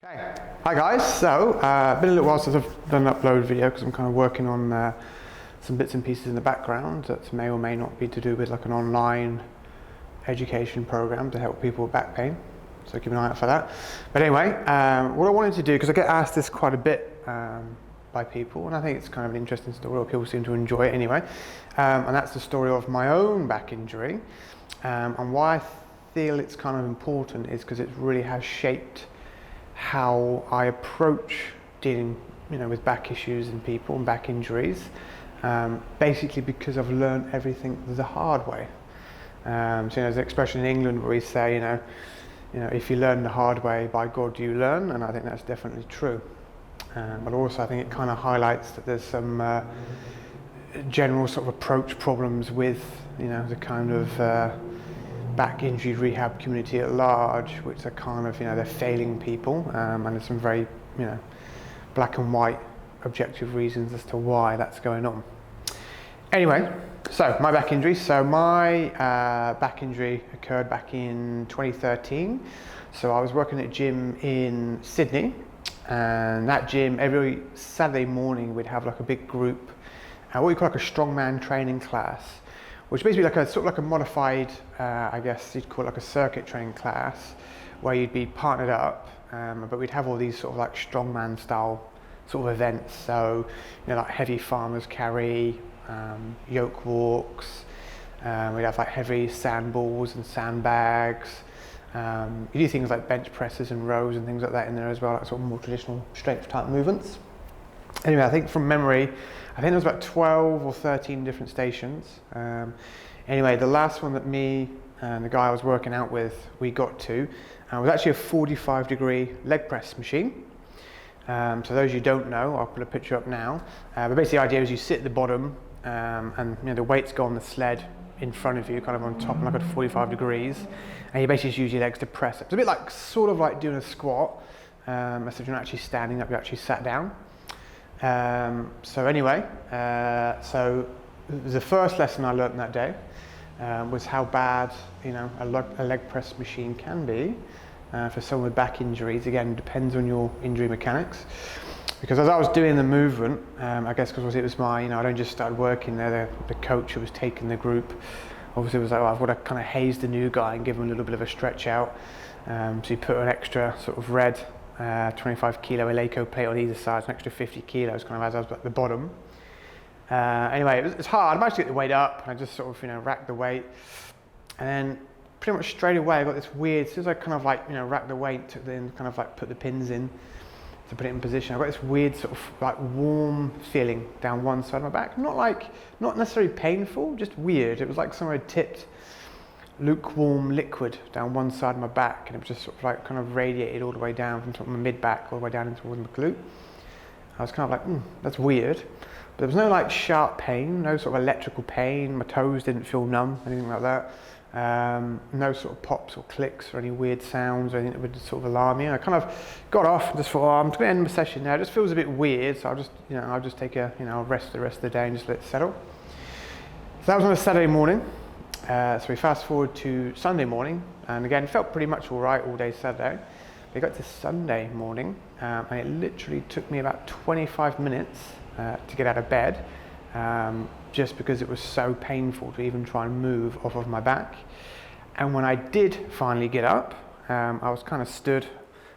Okay, hi guys. So, been a little while since I've done an upload video because I'm kind of working on some bits and pieces in the background that may or may not be to do with like an online education program to help people with back pain. So keep an eye out for that. But anyway, what I wanted to do, because I get asked this quite a bit by people, and I think it's kind of an interesting story, or people seem to enjoy it anyway, and that's the story of my own back injury. And why I feel it's kind of important is because it really has shaped how I approach dealing, with back issues in people and back injuries. Basically, because I've learned everything the hard way. So there's an expression in England where we say, if you learn the hard way, by God you learn, and I think that's definitely true. But also, I think it kind of highlights that there's some general sort of approach problems with, the kind of back injury rehab community at large, which are kind of, they're failing people, and there's some very, black and white objective reasons as to why that's going on. Anyway, so my back injury. So my back injury occurred back in 2013. So I was working at a gym in Sydney, and that gym, every Saturday morning, we'd have like a big group, what we call like a strongman training class, which basically like a sort of like a modified, I guess you'd call it like a circuit training class, where you'd be partnered up, but we'd have all these sort of like strongman style sort of events. So, like heavy farmer's carry, yoke walks, we'd have like heavy sandballs and sandbags. You do things like bench presses and rows and things like that in there as well, like sort of more traditional strength type movements. Anyway, I think from memory, I think there was about 12 or 13 different stations. Anyway, the last one that me and the guy I was working out with, we got to, was actually a 45-degree leg press machine. So those you don't know, I'll put a picture up now. But basically the idea is you sit at the bottom, and the weights go on the sled in front of you, kind of on top, like at 45 degrees, and you basically just use your legs to press it. It's a bit like, sort of like doing a squat, except you're not actually standing up, you're actually sat down. So anyway, so the first lesson I learned that day was how bad, a leg press machine can be for someone with back injuries. Again, it depends on your injury mechanics. Because as I was doing the movement, I guess because it was my, I'd only just started working there, the coach who was taking the group, obviously was like, well, I've got to kind of haze the new guy and give him a little bit of a stretch out. So he put an extra sort of red 25 kilo Eleiko plate on either side, an extra 50 kilos kind of as I was at the bottom. Anyway, it was hard. I managed to get the weight up, and I just sort of, racked the weight. And then pretty much straight away, I got this weird, as soon as I kind of like, racked the weight, took the, kind of like put the pins in to put it in position, I got this weird sort of like warm feeling down one side of my back. Not necessarily painful, just weird. It was like someone had tipped lukewarm liquid down one side of my back, and it was just sort of like kind of radiated all the way down from sort of my mid back all the way down into my glute. I was kind of like, that's weird. But there was no like sharp pain, no sort of electrical pain. My toes didn't feel numb, anything like that. No sort of pops or clicks or any weird sounds or anything that would sort of alarm me. I kind of got off and just thought, I'm going to end my session now. It just feels a bit weird, so I'll just take I'll rest the rest of the day and just let it settle. So that was on a Saturday morning. So we fast forward to Sunday morning, and again, it felt pretty much all right all day Saturday. We got to Sunday morning, and it literally took me about 25 minutes to get out of bed, just because it was so painful to even try and move off of my back. And when I did finally get up, I was kind of stood,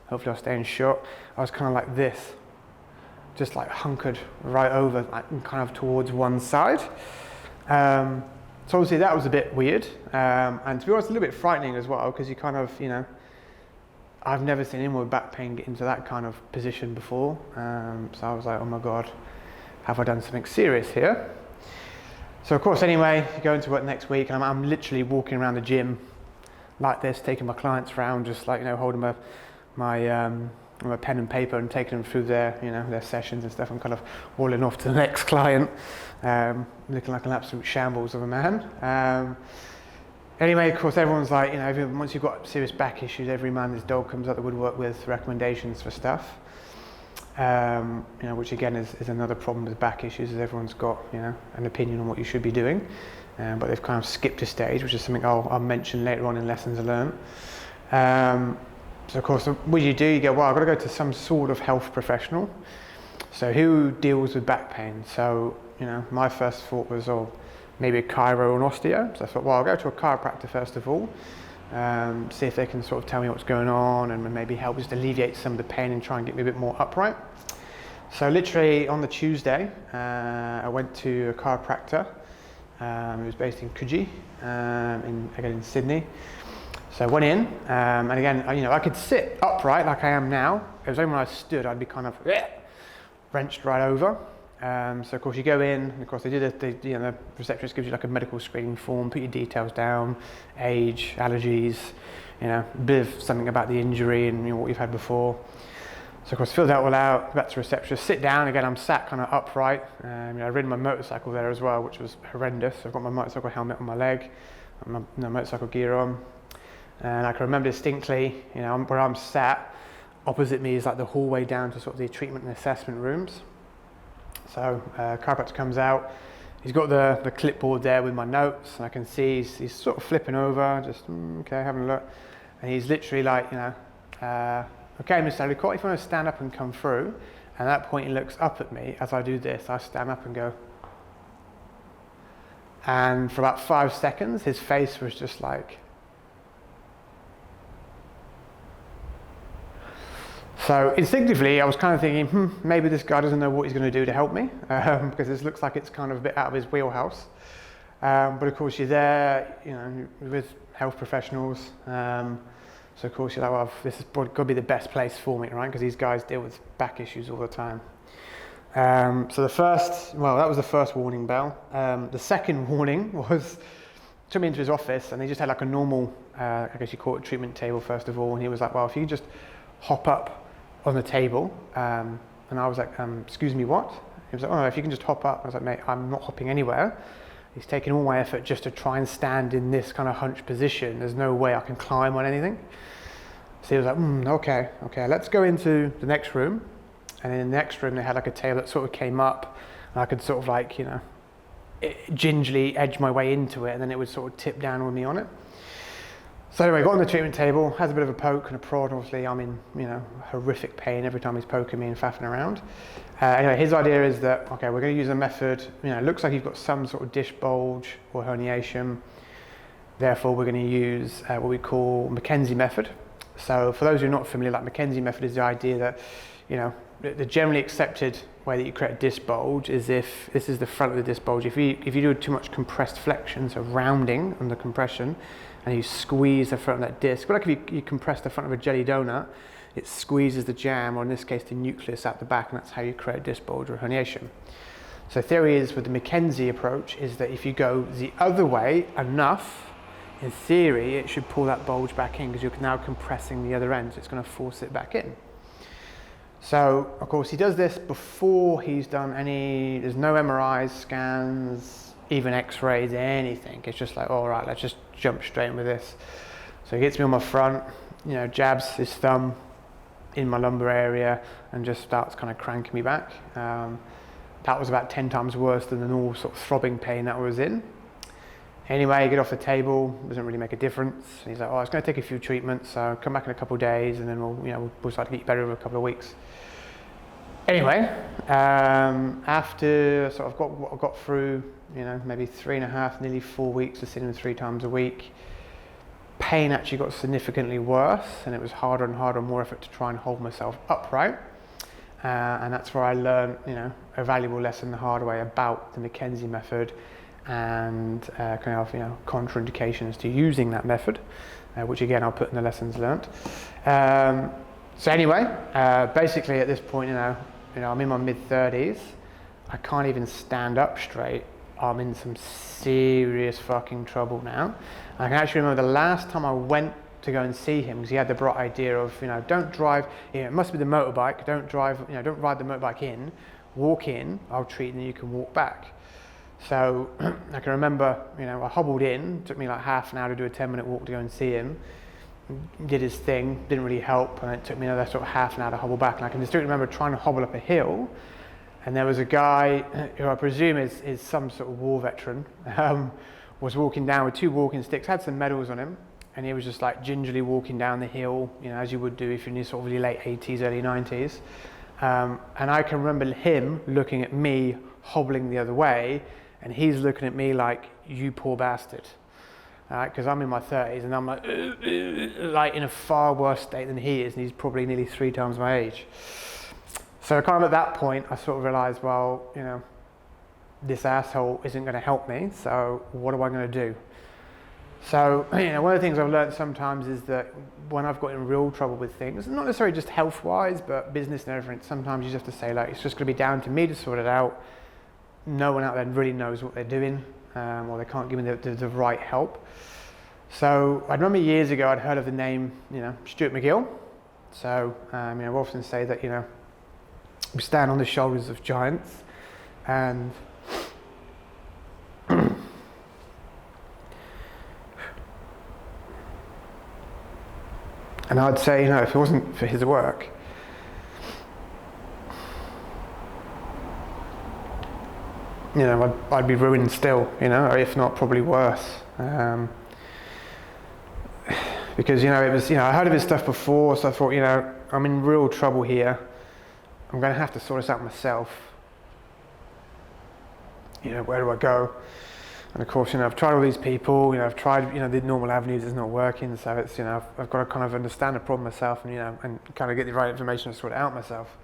hopefully I'll stay in shot, I was kind of like this, just like hunkered right over, like kind of towards one side. So obviously that was a bit weird, and to be honest, a little bit frightening as well, because you kind of, I've never seen anyone with back pain get into that kind of position before. So I was like, oh my God, have I done something serious here? So of course, anyway, you go into work next week, and I'm literally walking around the gym like this, taking my clients around, just like, holding my pen and paper and taking them through their, their sessions and stuff. I'm kind of walling off to the next client, looking like an absolute shambles of a man. Anyway, of course, everyone's like, once you've got serious back issues, every man and his dog comes out the woodwork with recommendations for stuff. Which again is another problem with back issues, is everyone's got, an opinion on what you should be doing, but they've kind of skipped a stage, which is something I'll mention later on in lessons learned. So of course, what you do, you go, well, I've got to go to some sort of health professional. So who deals with back pain? So, my first thought was, maybe a chiro or an osteo. So I thought, well, I'll go to a chiropractor first of all, see if they can sort of tell me what's going on and maybe help just alleviate some of the pain and try and get me a bit more upright. So literally on the Tuesday, I went to a chiropractor. It was based in Coogee, in Sydney. So I went in, and again, I could sit upright like I am now. It was only when I stood, I'd be kind of wrenched right over. So of course you go in, and of course the receptionist gives you like a medical screening form, put your details down, age, allergies, a bit of something about the injury and what you've had before. So of course filled that all out, back to receptionist, sit down, again I'm sat kind of upright. I'd ridden my motorcycle there as well, which was horrendous. So I've got my motorcycle helmet on my leg, my motorcycle gear on. And I can remember distinctly, where I'm sat, opposite me is like the hallway down to sort of the treatment and assessment rooms. So chiropractor comes out, he's got the clipboard there with my notes, and I can see he's sort of flipping over, just, okay, having a look. And he's literally like, okay, Mr. Ellicott, if you want to stand up and come through. And at that point he looks up at me. As I do this, I stand up and go. And for about 5 seconds, his face was just like, so instinctively, I was kind of thinking, maybe this guy doesn't know what he's going to do to help me, because this looks like it's kind of a bit out of his wheelhouse. But of course, you're there, with health professionals. So of course, you're like, well, this is got to be the best place for me, right? Because these guys deal with back issues all the time. So that was the first warning bell. The second warning was, took me into his office, and he just had like a normal, I guess you call it, treatment table first of all. And he was like, well, if you just hop up on the table, and I was like, excuse me, what? He was like, oh, if you can just hop up. I was like, mate, I'm not hopping anywhere. He's taking all my effort just to try and stand in this kind of hunched position. There's no way I can climb on anything. So he was like, okay, let's go into the next room. And in the next room, they had like a table that sort of came up, and I could sort of like, gingerly edge my way into it, and then it would sort of tip down with me on it. So anyway, got on the treatment table, has a bit of a poke and a prod. Obviously, I'm in, horrific pain every time he's poking me and faffing around. Anyway, his idea is that, okay, we're going to use a method, it looks like you've got some sort of disc bulge or herniation. Therefore, we're going to use what we call McKenzie method. So for those who are not familiar, like McKenzie method is the idea that, the generally accepted way that you create a disc bulge is if this is the front of the disc bulge. If you do too much compressed flexion, so rounding under compression, and you squeeze the front of that disc, but like if you compress the front of a jelly donut, it squeezes the jam, or in this case the nucleus, out the back, and that's how you create a disc bulge or herniation. So theory is, with the McKenzie approach, is that if you go the other way enough, in theory it should pull that bulge back in, because you're now compressing the other end, so it's going to force it back in. So of course he does this before he's done there's no MRIs, scans, even x-rays, anything. It's just like, all right, let's just jump straight in with this. So he gets me on my front, jabs his thumb in my lumbar area and just starts kind of cranking me back. That was about 10 times worse than the normal sort of throbbing pain that I was in. Anyway, I get off the table, doesn't really make a difference. And he's like, it's going to take a few treatments, so come back in a couple of days, and then we'll start to get better over a couple of weeks. Anyway, after sort of got through, maybe 3.5, nearly 4 weeks of seeing him 3 times a week, pain actually got significantly worse, and it was harder and harder, more effort to try and hold myself upright. And that's where I learned, a valuable lesson the hard way about the McKenzie method, and contraindications to using that method, which again I'll put in the lessons learnt. So anyway, basically at this point, I'm in my mid-30s. I can't even stand up straight. I'm in some serious fucking trouble now. I can actually remember the last time I went to go and see him, because he had the bright idea of, don't drive, it must be the motorbike, don't drive, don't ride the motorbike in, walk in, I'll treat, and then you can walk back. So I can remember, I hobbled in, took me like half an hour to do a 10-minute walk to go and see him, did his thing, didn't really help, and it took me another sort of half an hour to hobble back. And I can distinctly remember trying to hobble up a hill, and there was a guy who I presume is some sort of war veteran, was walking down with 2 walking sticks, had some medals on him, and he was just like gingerly walking down the hill, you know, as you would do if you're in your sort of your late 80s, early 90s. And I can remember him looking at me hobbling the other way, and he's looking at me like, you poor bastard. Because I'm in my 30s and I'm like in a far worse state than he is, and he's probably nearly 3 times my age. So kind of at that point, I sort of realized, well, you know, this asshole isn't going to help me, so what am I going to do? So, you know, one of the things I've learned sometimes is that when I've got in real trouble with things, not necessarily just health-wise, but business and everything, sometimes you just have to say, like, it's just going to be down to me to sort it out. No one out there really knows what they're doing, or they can't give me the right help. So I remember years ago I'd heard of the name, you know, Stuart McGill. So, you know, I often say that, you know, we stand on the shoulders of giants, and and I'd say, you know, if it wasn't for his work, you know, I'd be ruined still, you know, or if not, probably worse. Because, you know, it was, you know, I heard of his stuff before, so I thought, you know, I'm in real trouble here. I'm going to have to sort this out myself. You know, where do I go? And of course, you know, I've tried all these people, you know, I've tried, you know, the normal avenues, it's not working, so it's, you know, I've got to kind of understand the problem myself and, you know, and kind of get the right information to sort it out myself.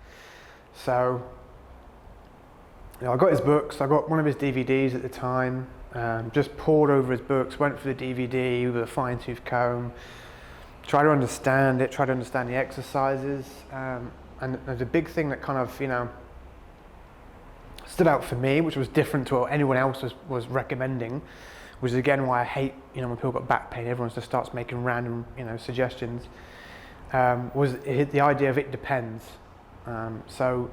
So, you know, I got his books, I got one of his DVDs at the time, just pored over his books, went for the DVD with a fine-tooth comb, tried to understand it, tried to understand the exercises, and the big thing that kind of, you know, stood out for me, which was different to what anyone else was recommending, which is again why I hate, you know, when people got back pain, everyone just starts making random, you know, suggestions, was the idea of it depends. So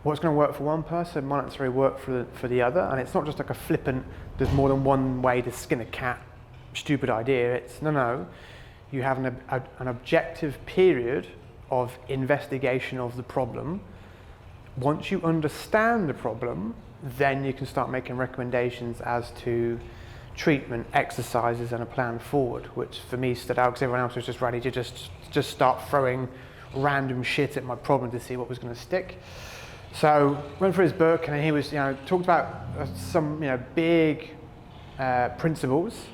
what's going to work for one person might not necessarily work for the other, and it's not just like a flippant, there's more than one way to skin a cat, stupid idea. It's no, you have an objective period of investigation of the problem. Once you understand the problem, then you can start making recommendations as to treatment, exercises, and a plan forward, which for me stood out because everyone else was just ready to just start throwing random shit at my problem to see what was going to stick. So went for his book, and he was, you know, talked about some, you know, big principles.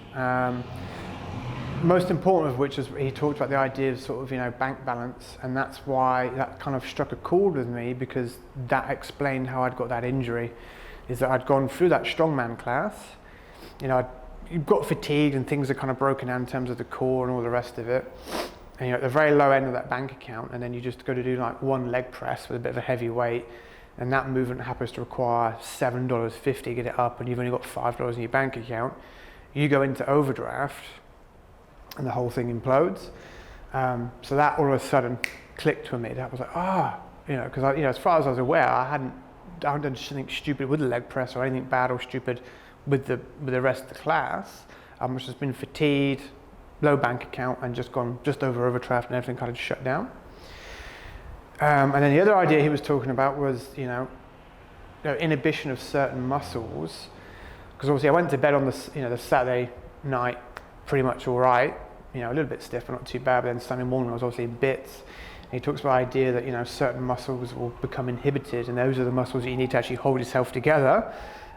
Most important of which is he talked about the idea of sort of, you know, bank balance, and that's why that kind of struck a chord with me, because that explained how I'd got that injury. Is that I'd gone through that strongman class, you know, you got fatigued and things are kind of broken down in terms of the core and all the rest of it. And you're at the very low end of that bank account, and then you just go to do like one leg press with a bit of a heavy weight, and that movement happens to require $7.50 to get it up, and you've only got $5 in your bank account. You go into overdraft, and the whole thing implodes. So that all of a sudden clicked for me. That was like, you know, because you know, as far as I was aware, I hadn't done anything stupid with the leg press or anything bad or stupid with the rest of the class. Which has been fatigued, low bank account, and just gone just over overdraft, and everything kind of shut down. And then the other idea he was talking about was, you know, inhibition of certain muscles. Because obviously I went to bed on the Saturday night pretty much all right, you know, a little bit stiff but not too bad, but then Sunday morning I was obviously in bits. And he talks about the idea that, you know, certain muscles will become inhibited, and those are the muscles that you need to actually hold yourself together.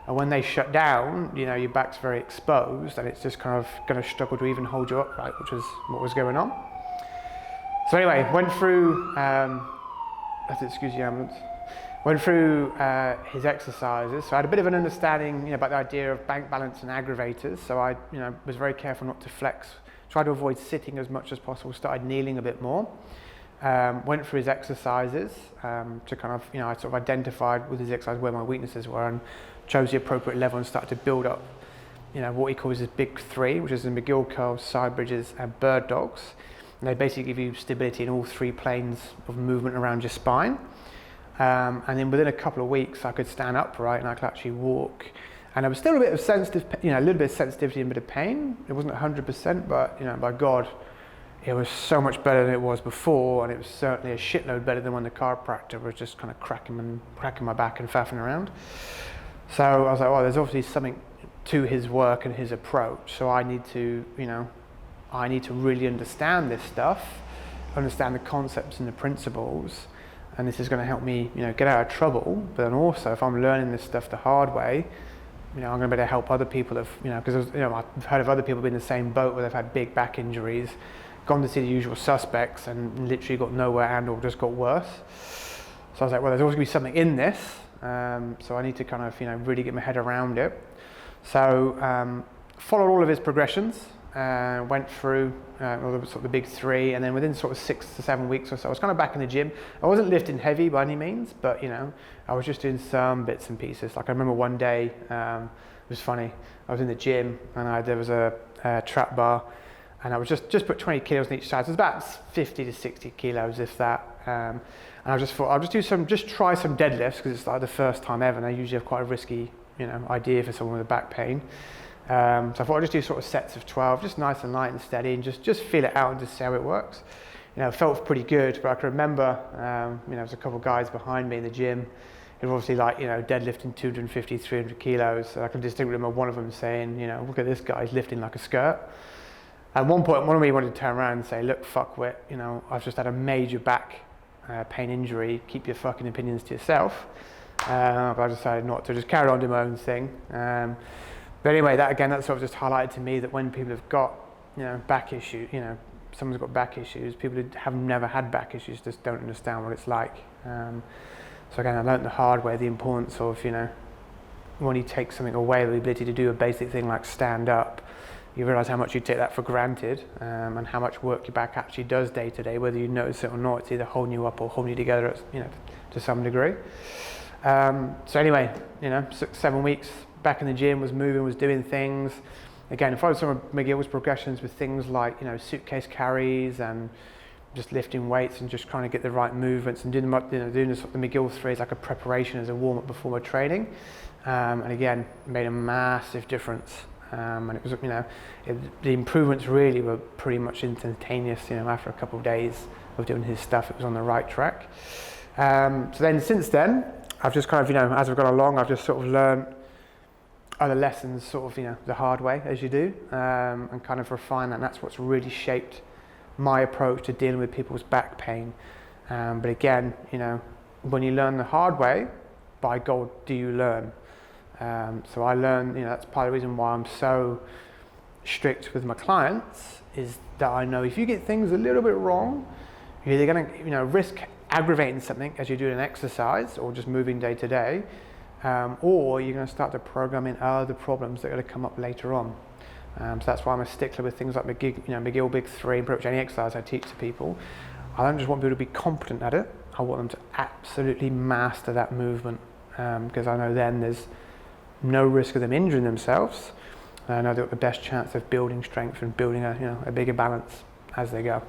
And when they shut down, you know, your back's very exposed, and it's just kind of going to struggle to even hold you upright, which was what was going on. So anyway, went through, excuse the ambulance, went through his exercises. So I had a bit of an understanding, you know, about the idea of bank balance and aggravators. So I, you know, was very careful not to flex, tried to avoid sitting as much as possible, started kneeling a bit more. Went through his exercises to kind of, you know, I sort of identified with his exercise where my weaknesses were and chose the appropriate level and started to build up, you know, what he calls his big three, which is the McGill curls, side bridges, and bird dogs. And they basically give you stability in all three planes of movement around your spine. And then within a couple of weeks, I could stand upright and I could actually walk. And there was still a bit of a little bit of sensitivity and a bit of pain. It wasn't 100%, but, you know, by God, it was so much better than it was before, and it was certainly a shitload better than when the chiropractor was just kind of cracking my back and faffing around. So I was like, well, there's obviously something to his work and his approach, so I need to, you know, I need to really understand this stuff, understand the concepts and the principles, and this is going to help me, get out of trouble. But then also, if I'm learning this stuff the hard way, I'm going to be able to help other people. Because I've heard of other people being in the same boat where they've had big back injuries, gone to see the usual suspects, and literally got nowhere and/or just got worse. So I was like, well, there's always going to be something in this. So I need to kind of, really get my head around it. So followed all of his progressions. Went through the big three, and then within sort of 6 to 7 weeks or so, I was kind of back in the gym. I wasn't lifting heavy by any means, but I was just doing some bits and pieces. Like I remember one day, it was funny. I was in the gym, and there was a trap bar, and I was just put 20 kilos on each side. So it was about 50 to 60 kilos, if that. And I just thought I'll just try some deadlifts because it's like the first time ever, and I usually have quite a risky, idea for someone with back pain. So I thought I'd just do sort of sets of 12, just nice and light and steady, and just feel it out and just see how it works. It felt pretty good, but I can remember, there was a couple of guys behind me in the gym who were obviously deadlifting 250, 300 kilos. So I can distinctly remember one of them saying, look at this guy, he's lifting like a skirt. At one point, one of me wanted to turn around and say, look, fuckwit, I've just had a major back pain injury, keep your fucking opinions to yourself. But I decided not to, just carry on doing my own thing. But anyway, that sort of just highlighted to me that when people have got, back issues, someone's got back issues, people who have never had back issues just don't understand what it's like. So again, I learned the hard way the importance of, when you take something away, the ability to do a basic thing like stand up, you realise how much you take that for granted, and how much work your back actually does day to day, whether you notice it or not. It's either holding you up or holding you together, to some degree. So anyway, 6, 7 weeks back in the gym, was moving, was doing things. Again, followed some of McGill's progressions with things like, suitcase carries and just lifting weights and just trying to get the right movements and doing the McGill 3 as like a preparation as a warm-up before my training. And again, made a massive difference. And it was, the improvements really were pretty much instantaneous. After a couple of days of doing his stuff, it was on the right track. So then, since then, I've just kind of, as I've gone along, I've just sort of learned other lessons sort of, the hard way, as you do, and kind of refine that. And that's what's really shaped my approach to dealing with people's back pain. But again, when you learn the hard way, by God, do you learn. So I learned, that's part of the reason why I'm so strict with my clients, is that I know if you get things a little bit wrong, you're either going to, risk aggravating something as you do an exercise or just moving day to day, or you're going to start to program in other problems that are going to come up later on. So that's why I'm a stickler with things like McGill Big 3, and pretty much any exercise I teach to people. I don't just want people to be competent at it, I want them to absolutely master that movement, because I know then there's no risk of them injuring themselves. I know they've got the best chance of building strength and building a bigger balance as they go.